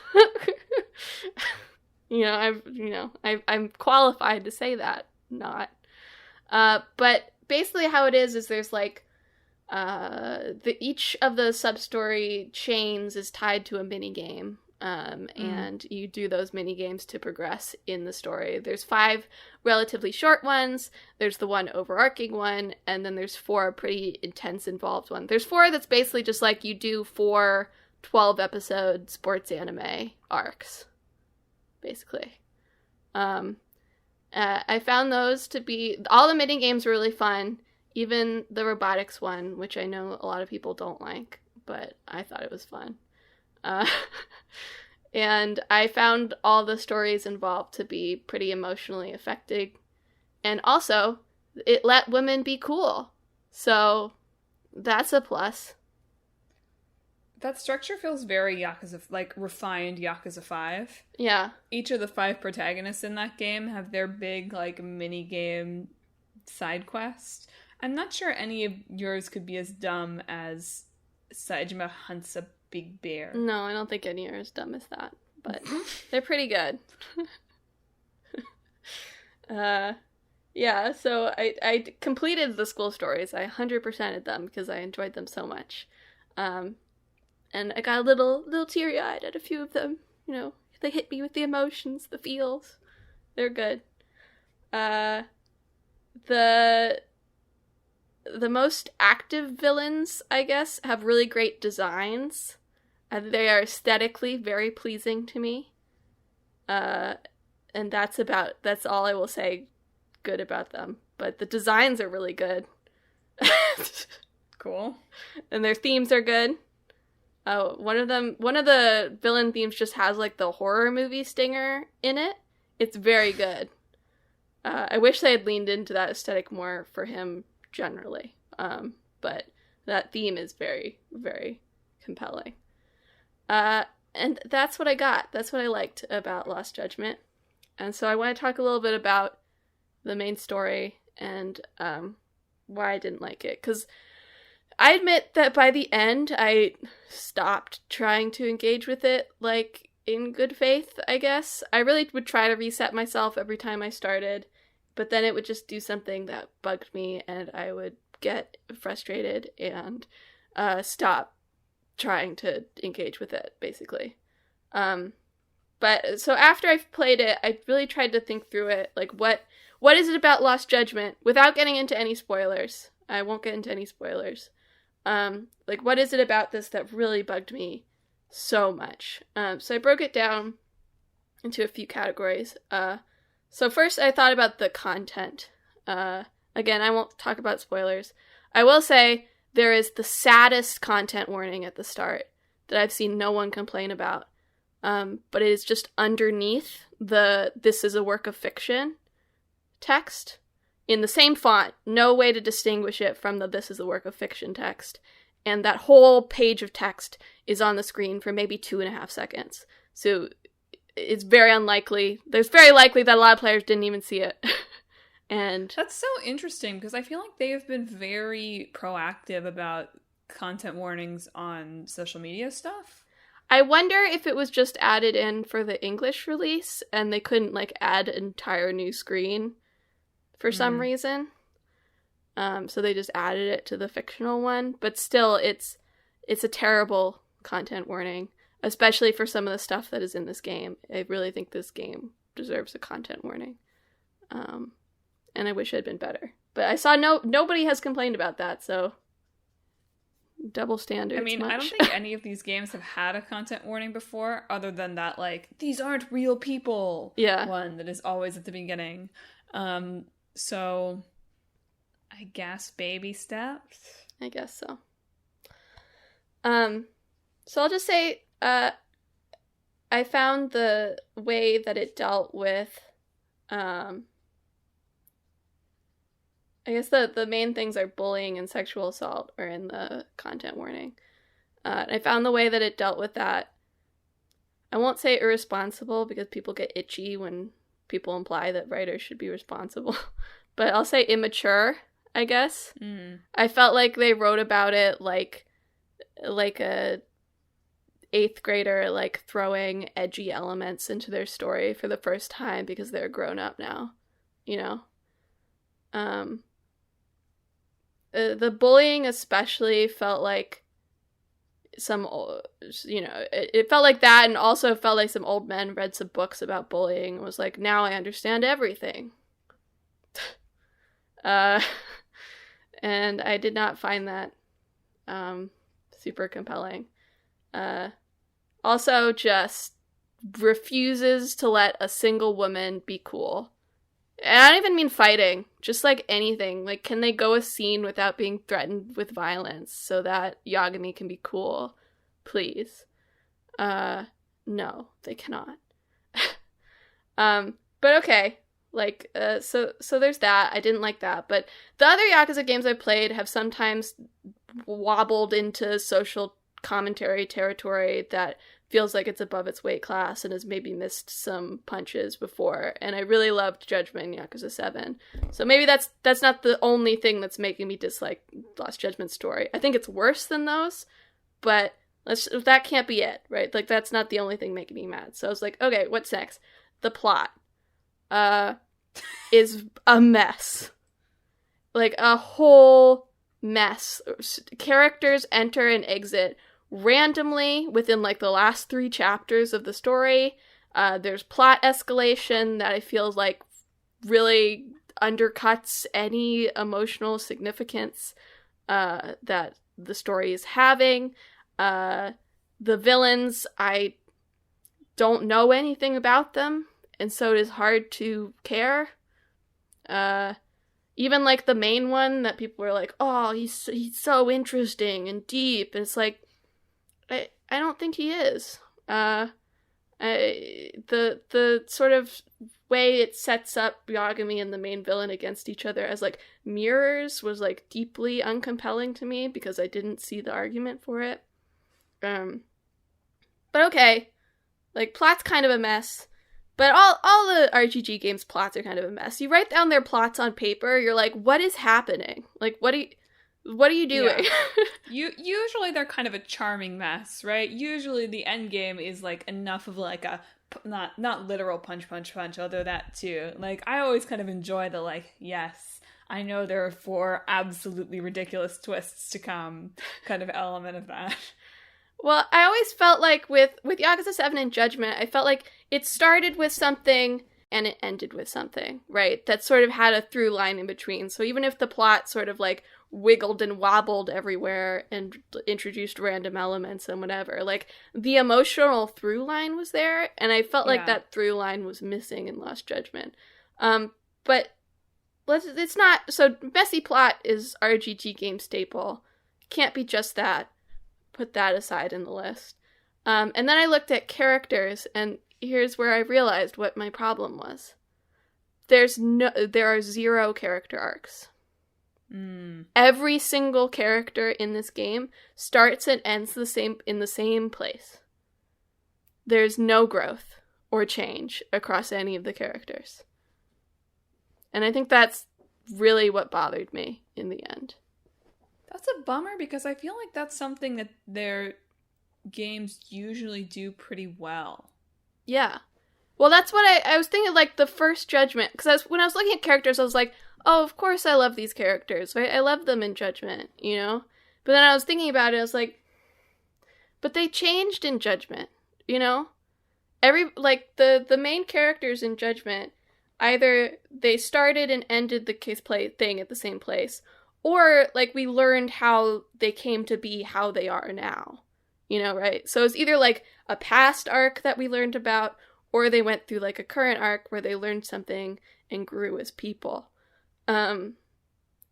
I'm qualified to say that. Not. But basically how it is there's like, each of the sub-story chains is tied to a mini-game, and you do those mini-games to progress in the story. There's 5 relatively short ones, there's the one overarching one, and then there's 4 pretty intense involved ones. There's 4 that's basically just like you do 4 12-episode sports anime arcs, basically. I found those to be... All the mini-games were really fun. Even the robotics one, which I know a lot of people don't like, but I thought it was fun. And I found all the stories involved to be pretty emotionally affecting. And also, it let women be cool. So, that's a plus. That structure feels very Yakuza, like refined Yakuza 5. Yeah. Each of the 5 protagonists in that game have their big, like, mini-game side quest. I'm not sure any of yours could be as dumb as Saejima hunts a big bear. No, I don't think any are as dumb as that, but they're pretty good. Yeah, so I completed the school stories. I 100%ed them because I enjoyed them so much. And I got a little teary-eyed at a few of them. You know, they hit me with the emotions, the feels. They're good. The the most active villains, I guess, have really great designs. They are aesthetically very pleasing to me. And that's all I will say good about them. But the designs are really good. Cool. And their themes are good. One of the villain themes just has like the horror movie stinger in it. It's very good. I wish they had leaned into that aesthetic more for him generally. But that theme is very, very compelling. And that's what I got. That's what I liked about Lost Judgment. And so I want to talk a little bit about the main story and why I didn't like it. Because I admit that by the end, I stopped trying to engage with it, like, in good faith, I guess. I really would try to reset myself every time I started, but then it would just do something that bugged me, and I would get frustrated and stop trying to engage with it, basically. But so after I've played it, I really tried to think through it, like, what is it about Lost Judgment, without getting into any spoilers. I won't get into any spoilers. Like, what is it about this that really bugged me so much? So I broke it down into a few categories. So first I thought about the content. Again, I won't talk about spoilers. I will say there is the saddest content warning at the start that I've seen no one complain about. But it is just underneath the "this is a work of fiction" text. In the same font, no way to distinguish it from the "this is a work of fiction" text. And that whole page of text is on the screen for maybe 2.5 seconds. So it's very unlikely. There's very likely that a lot of players didn't even see it. And that's so interesting, because I feel like they have been very proactive about content warnings on social media stuff. I wonder if it was just added in for the English release and they couldn't, like, add an entire new screen for some reason. So they just added it to the fictional one. But still, it's a terrible content warning, especially for some of the stuff that is in this game. I really think this game deserves a content warning. And I wish it had been better. But I saw nobody has complained about that, so double standards. I mean, I don't think any of these games have had a content warning before, other than that, like, these aren't real people one that is always at the beginning. So I guess baby steps. I guess so. So I'll just say, I found the way that it dealt with, I guess the main things are bullying and sexual assault are in the content warning. I found the way that it dealt with that, I won't say irresponsible, because people get itchy when people imply that writers should be responsible, but I'll say immature, I guess. I felt like they wrote about it like a 8th grader, like, throwing edgy elements into their story for the first time because they're grown up now, you know? The bullying especially felt like some, you know, it felt like that, and also felt like some old men read some books about bullying and was like, now I understand everything. And I did not find that super compelling. Also just refuses to let a single woman be cool. And I don't even mean fighting, just, like, anything. Like, can they go a scene without being threatened with violence so that Yagami can be cool? Please. No, they cannot. But okay. Like, so there's that. I didn't like that. But the other Yakuza games I played have sometimes wobbled into social commentary territory that feels like it's above its weight class and has maybe missed some punches before. And I really loved Judgment in Yakuza 7. So maybe that's not the only thing that's making me dislike Lost Judgment's story. I think it's worse than those, but that can't be it, right? Like, that's not the only thing making me mad. So I was like, okay, what's next? The plot is a mess. Like, a whole mess. Characters enter and exit randomly within, like, the last 3 chapters of the story. There's plot escalation that I feel like really undercuts any emotional significance that the story is having. The villains, I don't know anything about them, and so it is hard to care. Even like the main one that people were like, oh, he's so interesting and deep, and it's like, I don't think he is. The sort of way it sets up Yagami and the main villain against each other as like mirrors was like deeply uncompelling to me because I didn't see the argument for it. But okay, like plot's kind of a mess. But all the RPG games plots are kind of a mess. You write down their plots on paper, you're like, what is happening? Like, what are you doing? Yeah. Usually they're kind of a charming mess, right? Usually the end game is like enough of like a not literal punch, although that too. Like I always kind of enjoy the like, yes, I know there are 4 absolutely ridiculous twists to come kind of element of that. Well, I always felt like with Yakuza 7 and Judgment, I felt like it started with something and it ended with something, right? That sort of had a through line in between. So even if the plot sort of like wiggled and wobbled everywhere and introduced random elements and whatever, like the emotional through line was there, and I felt like that through line was missing in Lost Judgment. But it's not, so messy plot is RPG game staple. Can't be just that. Put that aside in the list. And then I looked at characters, and here's where I realized what my problem was. There are 0 character arcs. Every single character in this game starts and ends in the same place. There's no growth or change across any of the characters. And I think that's really what bothered me in the end. That's a bummer because I feel like that's something that their games usually do pretty well. Yeah. Well, that's what I was thinking, like, the first Judgment. Because when I was looking at characters, I was like, oh, of course I love these characters, right? I love them in Judgment, you know? But then I was thinking about it, I was like, but they changed in Judgment, you know? The main characters in Judgment, either they started and ended the thing at the same place, or, like, we learned how they came to be how they are now. You know, right? So it's either, like, a past arc that we learned about, or they went through, like, a current arc where they learned something and grew as people. And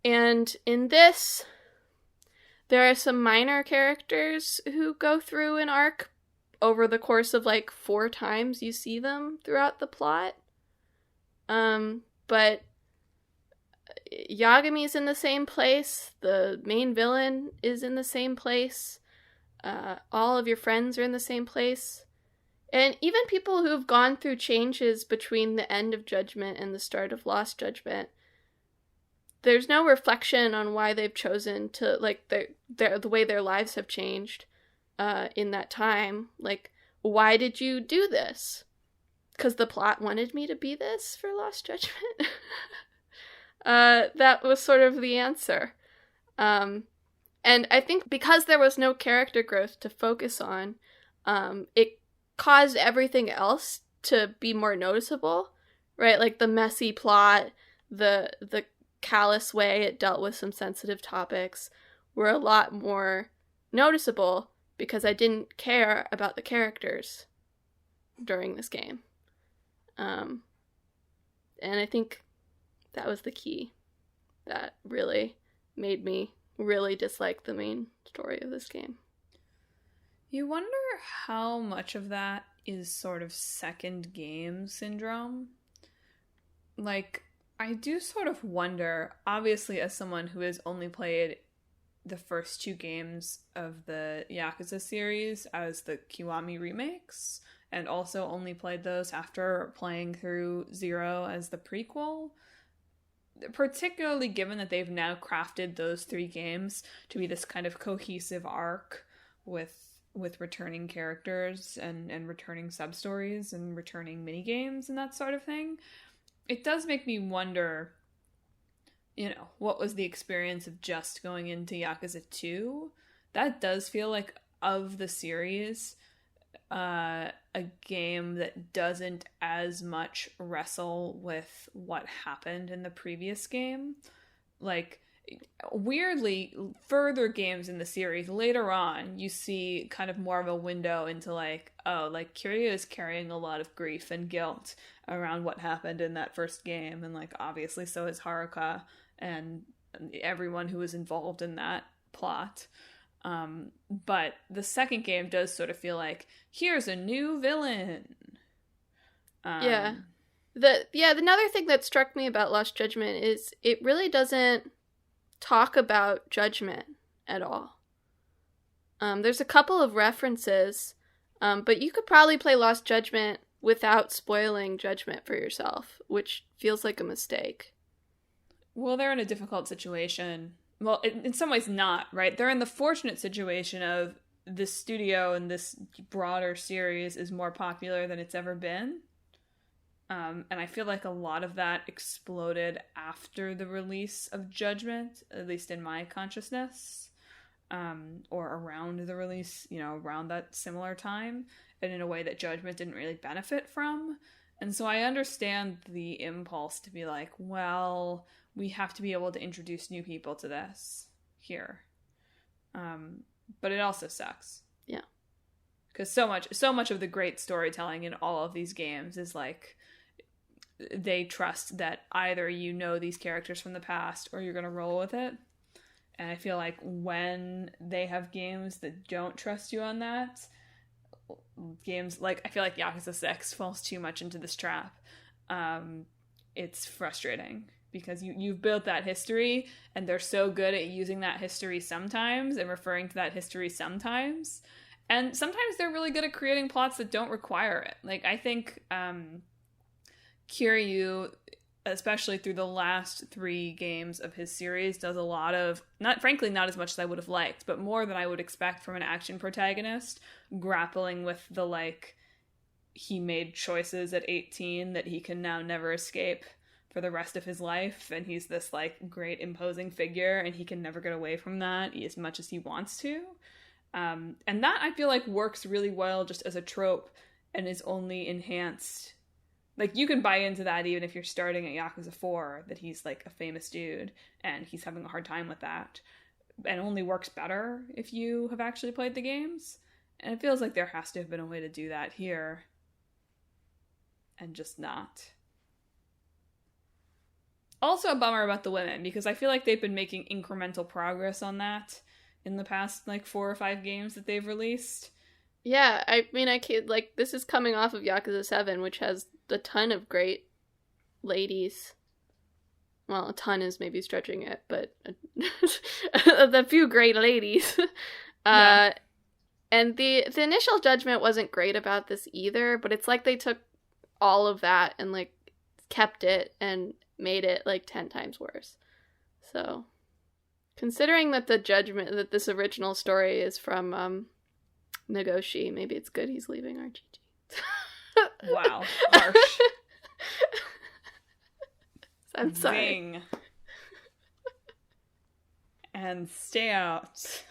in this, there are some minor characters who go through an arc over the course of, like, 4 times you see them throughout the plot. But Yagami's in the same place. The main villain is in the same place. All of your friends are in the same place. And even people who have gone through changes between the end of Judgment and the start of Lost Judgment, there's no reflection on why they've chosen to, like, the way their lives have changed in that time. Like, why did you do this? Because the plot wanted me to be this for Lost Judgment? That was sort of the answer. And I think because there was no character growth to focus on, it caused everything else to be more noticeable, right? Like the messy plot, the callous way it dealt with some sensitive topics were a lot more noticeable because I didn't care about the characters during this game. And I think that was the key that really made me really dislike the main story of this game. You wonder how much of that is sort of second game syndrome. Like, I do sort of wonder, obviously as someone who has only played the first 2 games of the Yakuza series as the Kiwami remakes, and also only played those after playing through 0 as the prequel, particularly given that they've now crafted those 3 games to be this kind of cohesive arc with returning characters and returning sub-stories and returning minigames and that sort of thing. It does make me wonder, you know, what was the experience of just going into Yakuza 2? That does feel like, of the series, a game that doesn't as much wrestle with what happened in the previous game. Like, weirdly, further games in the series, later on, you see kind of more of a window into like, oh, like Kiryu is carrying a lot of grief and guilt around what happened in that first game, and like obviously so is Haruka and everyone who was involved in that plot. But the second game does sort of feel like, here's a new villain. Another thing that struck me about Lost Judgment is it really doesn't talk about Judgment at all. There's a couple of references, but you could probably play Lost Judgment without spoiling Judgment for yourself, which feels like a mistake. Well, they're in a difficult situation. Well, in some ways not, right? They're in the fortunate situation of this studio and this broader series is more popular than it's ever been. And I feel like a lot of that exploded after the release of Judgment, at least in my consciousness, or around the release, around that similar time, and in a way that Judgment didn't really benefit from. And so I understand the impulse to be like, well, we have to be able to introduce new people to this here. But it also sucks. Yeah. Because so much of the great storytelling in all of these games is like, they trust that either these characters from the past or you're going to roll with it. And I feel like when they have games that don't trust you on that, games like, I feel like Yakuza 6 falls too much into this trap. It's frustrating because you've built that history and they're so good at using that history sometimes and referring to that history sometimes. And sometimes they're really good at creating plots that don't require it. Like, I think Kiryu, especially through the last 3 games of his series, does a lot of, not as much as I would have liked, but more than I would expect from an action protagonist, grappling with the, like, he made choices at 18 that he can now never escape for the rest of his life, and he's this, like, great imposing figure, and he can never get away from that as much as he wants to. And that, I feel like, works really well just as a trope, and is only enhanced. Like, you can buy into that even if you're starting at Yakuza 4, that he's, like, a famous dude, and he's having a hard time with that. And only works better if you have actually played the games. And it feels like there has to have been a way to do that here. And just not. Also a bummer about the women, because I feel like they've been making incremental progress on that in the past, like, 4 or 5 games that they've released. Yeah, I mean, I can't, like, this is coming off of Yakuza 7, which has a ton of great ladies. Well, a ton is maybe stretching it, but the few great ladies. Yeah. And the initial Judgment wasn't great about this either, but it's like they took all of that and, like, kept it and made it, like, 10 times worse. So, considering that that this original story is from, Nagoshi, maybe it's good he's leaving RGG. Wow, harsh. I'm sorry. Zing. And stay out.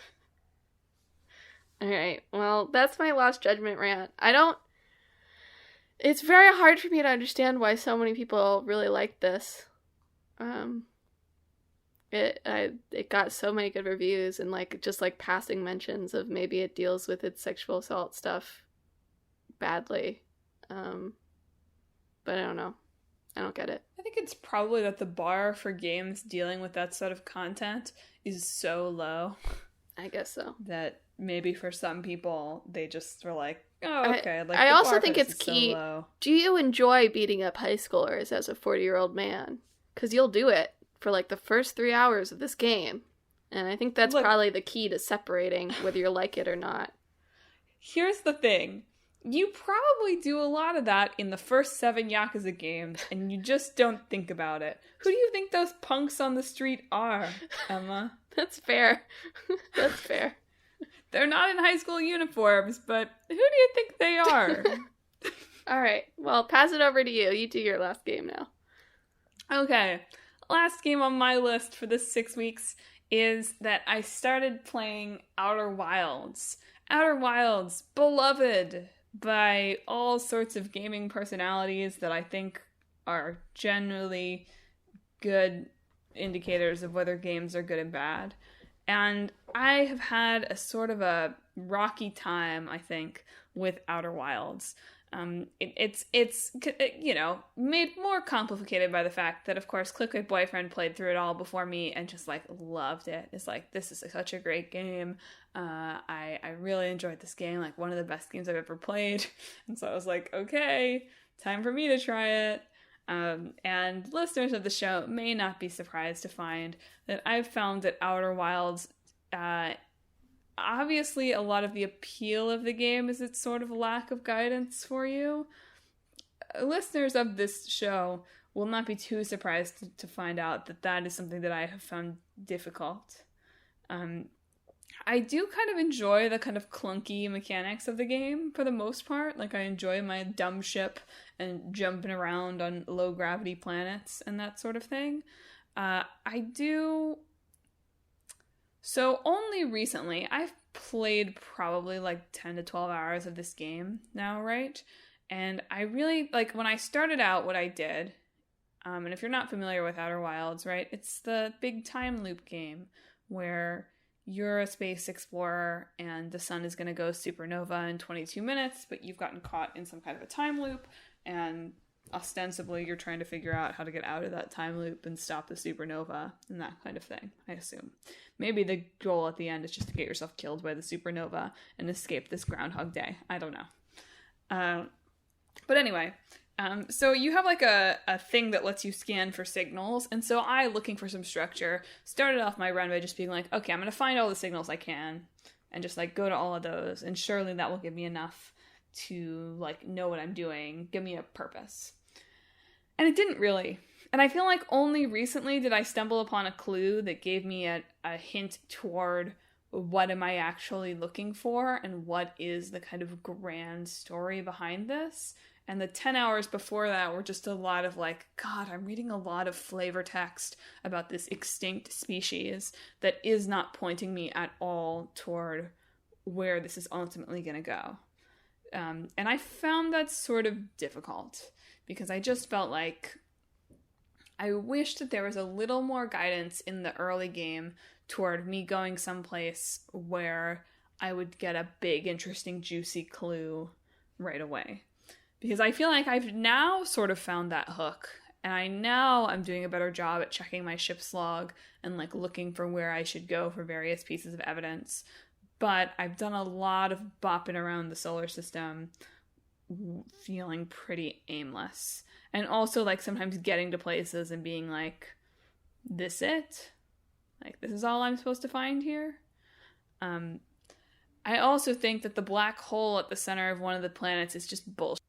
Alright, well, that's my Lost Judgment rant. It's very hard for me to understand why so many people really like this. It got so many good reviews and, like, just, like, passing mentions of maybe it deals with its sexual assault stuff badly. But I don't know. I don't get it. I think it's probably that the bar for games dealing with that sort of content is so low. I guess so. That maybe for some people, they just were like, oh, okay. I also think it's key. So do you enjoy beating up high schoolers as a 40-year-old man? Because you'll do it for, like, the first 3 hours of this game. And I think that's probably the key to separating whether you like it or not. Here's the thing. You probably do a lot of that in the first 7 Yakuza games, and you just don't think about it. Who do you think those punks on the street are, Emma? That's fair. That's fair. They're not in high school uniforms, but who do you think they are? All right. Well, pass it over to you. You do your last game now. Okay. Last game on my list for this 6 weeks is that I started playing Outer Wilds. Outer Wilds, beloved by all sorts of gaming personalities that I think are generally good indicators of whether games are good and bad. And I have had a sort of a rocky time, I think, with Outer Wilds. It's you know, made more complicated by the fact that, of course, Clickbait Boyfriend played through it all before me and just like loved it. It's like, this is such a great game. I really enjoyed this game, like one of the best games I've ever played. And so I was like, okay, time for me to try it. And listeners of the show may not be surprised to find that I've found that Outer Wilds, obviously a lot of the appeal of the game is its sort of lack of guidance for you. Listeners of this show will not be too surprised to find out that that is something that I have found difficult. I do kind of enjoy the kind of clunky mechanics of the game for the most part. Like, I enjoy my dumb ship and jumping around on low gravity planets and that sort of thing. I do. So only recently, I've played probably like 10 to 12 hours of this game now, right? And I really, like, when I started out, what I did, and if you're not familiar with Outer Wilds, right, it's the big time loop game where you're a space explorer and the sun is going to go supernova in 22 minutes, but you've gotten caught in some kind of a time loop, and ostensibly you're trying to figure out how to get out of that time loop and stop the supernova and that kind of thing, I assume. Maybe the goal at the end is just to get yourself killed by the supernova and escape this Groundhog Day. I don't know. But anyway, so you have like a thing that lets you scan for signals, and so I, looking for some structure, started off my run by just being like, okay, I'm going to find all the signals I can and just like go to all of those, and surely that will give me enough to like know what I'm doing, give me a purpose. And it didn't really. And I feel like only recently did I stumble upon a clue that gave me a hint toward what am I actually looking for and what is the kind of grand story behind this. And the 10 hours before that were just a lot of like, God, I'm reading a lot of flavor text about this extinct species that is not pointing me at all toward where this is ultimately going to go. And I found that sort of difficult because I just felt like I wished that there was a little more guidance in the early game toward me going someplace where I would get a big, interesting, juicy clue right away. Because I feel like I've now sort of found that hook, and I'm doing a better job at checking my ship's log and like looking for where I should go for various pieces of evidence. But I've done a lot of bopping around the solar system feeling pretty aimless. And also like sometimes getting to places and being like, this it? Like, this is all I'm supposed to find here? I also think that the black hole at the center of one of the planets is just bullshit.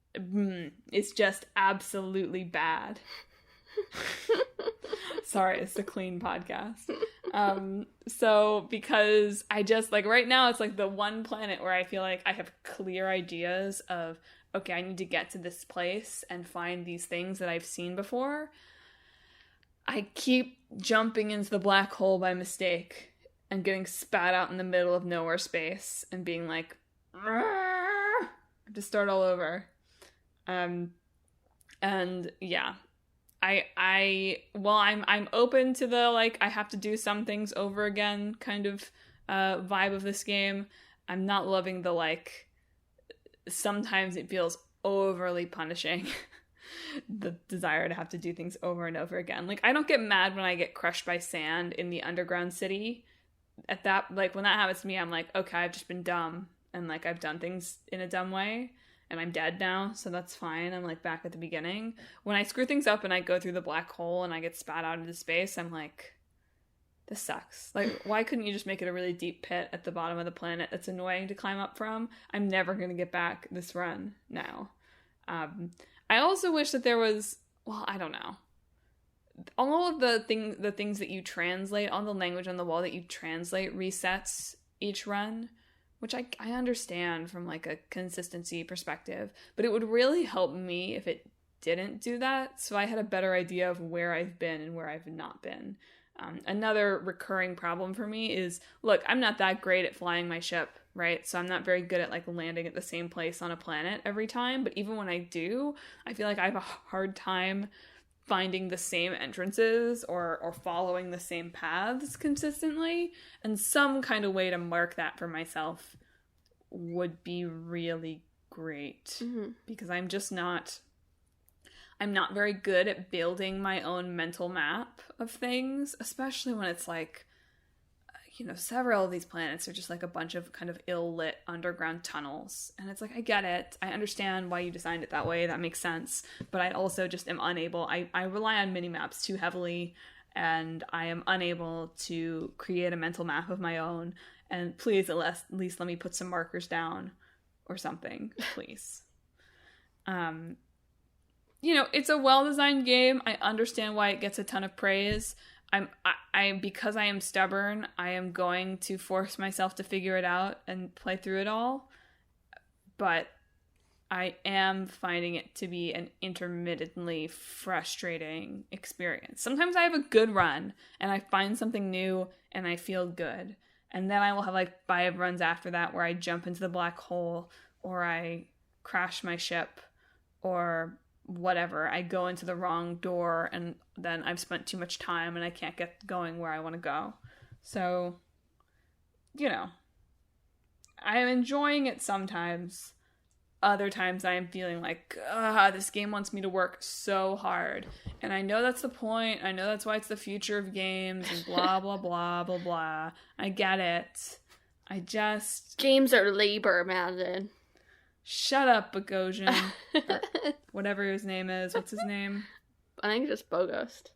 It's just absolutely bad. Sorry, it's a clean podcast. So because I just like right now it's like the one planet where I feel like I have clear ideas of, okay, I need to get to this place and find these things that I've seen before. I keep jumping into the black hole by mistake and getting spat out in the middle of nowhere space and being like, I have to start all over. And yeah, I'm open to the like I have to do some things over again kind of vibe of this game. I'm not loving the like sometimes it feels overly punishing the desire to have to do things over and over again. Like, I don't get mad when I get crushed by sand in the underground city. At that, like, when that happens to me, I'm like, okay, I've just been dumb and like I've done things in a dumb way and I'm dead now, so that's fine. I'm like back at the beginning. When I screw things up and I go through the black hole and I get spat out into space, I'm like, this sucks. Like, why couldn't you just make it a really deep pit at the bottom of the planet that's annoying to climb up from? I'm never going to get back this run now. I also wish that there was, well, I don't know. All of the things that you translate, all the language on the wall that you translate resets each run, which I understand from like a consistency perspective, but it would really help me if it didn't do that, so I had a better idea of where I've been and where I've not been. Another recurring problem for me is, look, I'm not that great at flying my ship, right? So I'm not very good at like landing at the same place on a planet every time. But even when I do, I feel like I have a hard time finding the same entrances or following the same paths consistently. And some kind of way to mark that for myself would be really great. Because I'm not very good at building my own mental map of things, especially when it's like, several of these planets are just like a bunch of kind of ill-lit underground tunnels. And it's like, I get it. I understand why you designed it that way. That makes sense. But I also just am unable. I rely on mini-maps too heavily, and I am unable to create a mental map of my own. And please, at least let me put some markers down or something, please. It's a well-designed game. I understand why it gets a ton of praise. Because I am stubborn, I am going to force myself to figure it out and play through it all. But I am finding it to be an intermittently frustrating experience. Sometimes I have a good run and I find something new and I feel good. And then I will have like 5 runs after that where I jump into the black hole or I crash my ship or whatever. I go into the wrong door and then I've spent too much time and I can't get going where I want to go. So, I am enjoying it sometimes. Other times I am feeling like, this game wants me to work so hard. And I know that's the point. I know that's why it's the future of games and blah, blah, blah, blah, blah. I get it. Games are labor, Madelyn. Shut up, Bogosian. Or whatever his name is. What's his name? I think it's just Bogost.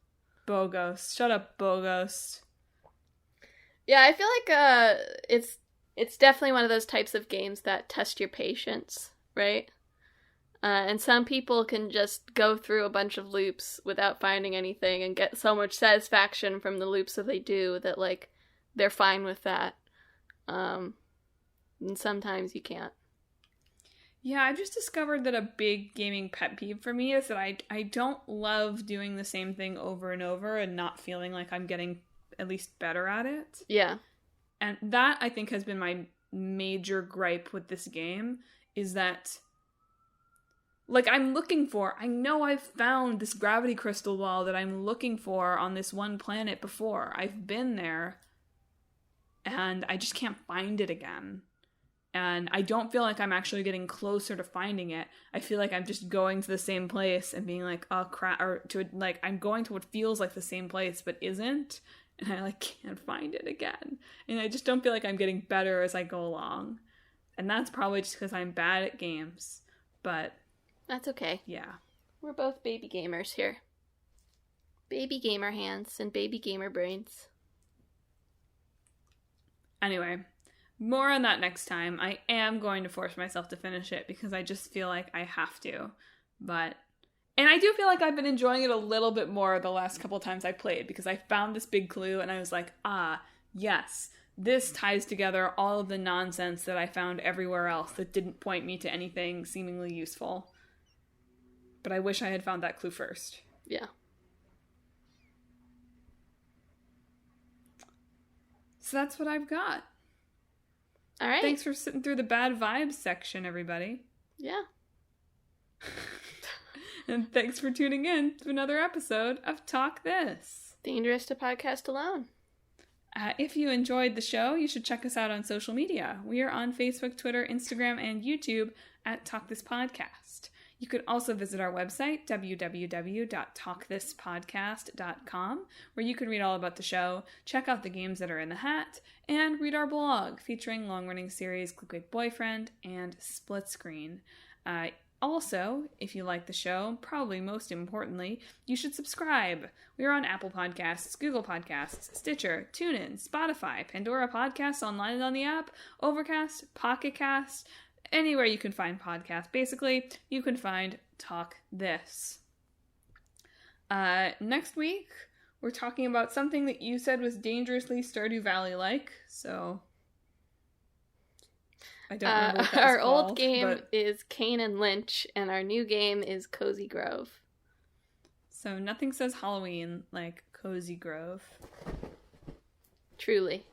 Bogost. Shut up, Bogost. Yeah, I feel like it's definitely one of those types of games that test your patience, right? And some people can just go through a bunch of loops without finding anything and get so much satisfaction from the loops that they do that, like, they're fine with that. And sometimes you can't. Yeah, I've just discovered that a big gaming pet peeve for me is that I don't love doing the same thing over and over and not feeling like I'm getting at least better at it. Yeah. And that, I think, has been my major gripe with this game, is that, like, I know I've found this gravity crystal ball that I'm looking for on this one planet before. I've been there, and I just can't find it again. And I don't feel like I'm actually getting closer to finding it. I feel like I'm just going to the same place and being like, oh crap, or I'm going to what feels like the same place but isn't, and I like can't find it again. And I just don't feel like I'm getting better as I go along. And that's probably just because I'm bad at games. But that's okay. Yeah. We're both baby gamers here. Baby gamer hands and baby gamer brains. Anyway, more on that next time. I am going to force myself to finish it because I just feel like I have to. And I do feel like I've been enjoying it a little bit more the last couple of times I played because I found this big clue and I was like, yes, this ties together all of the nonsense that I found everywhere else that didn't point me to anything seemingly useful. But I wish I had found that clue first. Yeah. So that's what I've got. All right. Thanks for sitting through the bad vibes section, everybody. Yeah. And thanks for tuning in to another episode of Talk This. Dangerous to podcast alone. If you enjoyed the show, you should check us out on social media. We are on Facebook, Twitter, Instagram, and YouTube at Talk This Podcast. You could also visit our website, www.talkthispodcast.com, where you can read all about the show, check out the games that are in the hat, and read our blog featuring long-running series Clickbait Boyfriend and Split Screen. Also, if you like the show, probably most importantly, you should subscribe. We are on Apple Podcasts, Google Podcasts, Stitcher, TuneIn, Spotify, Pandora Podcasts online and on the app, Overcast, Pocket Cast, anywhere you can find podcasts. Basically, you can find Talk This. Next week, we're talking about something that you said was dangerously Stardew Valley-like, so I don't remember what that our was called, old game is Kane and Lynch, and our new game is Cozy Grove. So nothing says Halloween like Cozy Grove. Truly.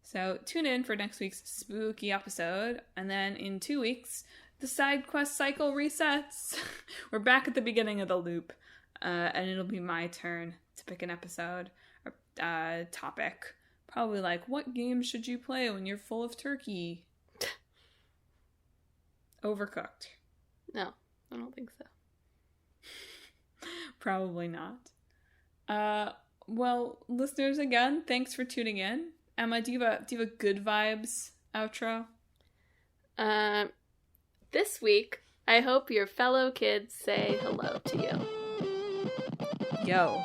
So tune in for next week's spooky episode, and then in 2 weeks, the side quest cycle resets. We're back at the beginning of the loop, and it'll be my turn to pick an episode or topic. Probably like, what games should you play when you're full of turkey? Overcooked. No, I don't think so. Probably not. Well, listeners, again, thanks for tuning in. Emma, do you have a good vibes outro? This week, I hope your fellow kids say hello to you. Yo.